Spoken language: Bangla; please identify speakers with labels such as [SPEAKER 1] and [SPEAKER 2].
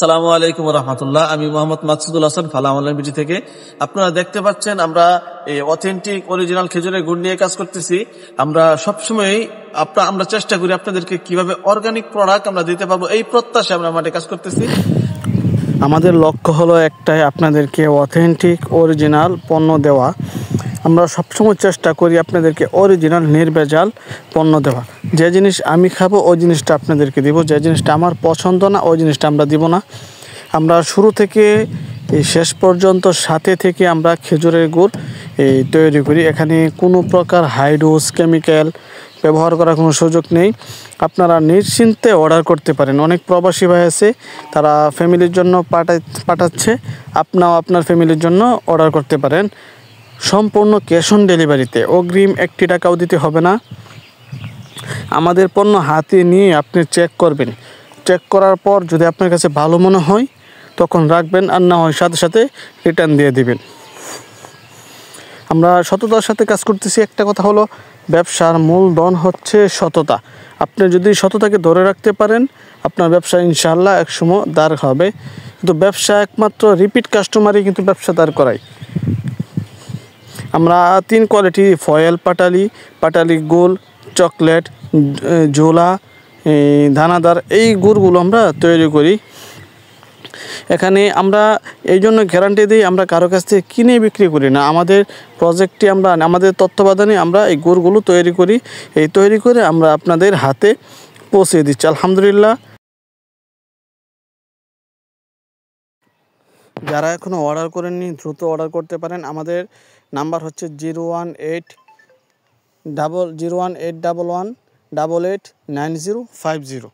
[SPEAKER 1] সালামু আলাইকুম রহমতুল্লাহ। আমি মোহাম্মদ মাকসুদুল হাসান ফালাম অনলাইন বিডি থেকে। আপনারা দেখতে পাচ্ছেন আমরা এই অথেন্টিক অরিজিনাল খেজুরের গুড় নিয়ে কাজ করতেছি। আমরা সবসময় আমরা চেষ্টা করি আপনাদেরকে কিভাবে অর্গানিক প্রোডাক্ট আমরা দিতে পারবো, এই প্রত্যাশা আমরা মাঠে কাজ করতেছি।
[SPEAKER 2] আমাদের লক্ষ্য হলো একটাই, আপনাদেরকে অথেন্টিক অরিজিনাল পণ্য দেওয়া। আমরা সবসময় চেষ্টা করি আপনাদেরকে অরিজিনাল নির্ভেজাল পণ্য দেওয়া। যে জিনিস আমি খাবো ওই জিনিসটা আপনাদেরকে দিব, যে জিনিসটা আমার পছন্দ না ওই জিনিসটা আমরা দিব না। আমরা শুরু থেকে এই শেষ পর্যন্ত সাথে থেকে আমরা খেজুরের গুড় তৈরি করি। এখানে কোনো প্রকার হাইড্রোস কেমিক্যাল ব্যবহার করার কোনো সুযোগ নেই। আপনারা নিশ্চিন্তে অর্ডার করতে পারেন। অনেক প্রবাসী ভাই আছে, তারা ফ্যামিলির জন্য পাঠাচ্ছে। আপনিও আপনার ফ্যামিলির জন্য অর্ডার করতে পারেন সম্পূর্ণ ক্যাশ অন ডেলিভারিতে। অগ্রিম 1 টাকাও দিতে হবে না। আমাদের পণ্য হাতে নিয়ে আপনি চেক করবেন। চেক করার পর যদি আপনার কাছে ভালো মনে হয় তখন রাখবেন, আর না হয় সাথে সাথে রিটার্ন দিয়ে দিবেন। আমরা সততার সাথে কাজ করতেছি। একটা কথা হলো, ব্যবসার মূলধন হচ্ছে সততা। আপনি যদি সততাকে ধরে রাখতে পারেন, আপনার ব্যবসা ইনশাআল্লাহ একসময় দাঁড় হবে। কিন্তু ব্যবসা একমাত্র রিপিট কাস্টমারই কিন্তু ব্যবসা দাঁড় করায়। আমরা 3 কোয়ালিটি ফয়েল পাটালি গোল, চকলেট, ঝোলা, দানাদার এই গুড়গুলো আমরা তৈরি করি। এখানে আমরা এই জন্য গ্যারান্টি দিই, আমরা কারো কাছ থেকে কিনে বিক্রি করি না। আমাদের প্রজেক্টটি আমাদের তত্ত্বাবধানে আমরা এই গুড়গুলো তৈরি করি। তৈরি করে আমরা আপনাদের হাতে পৌঁছে দিচ্ছি আলহামদুলিল্লাহ। যারা এখনও অর্ডার করেননি দ্রুত অর্ডার করতে পারেন। আমাদের নাম্বার হচ্ছে 01811 889050।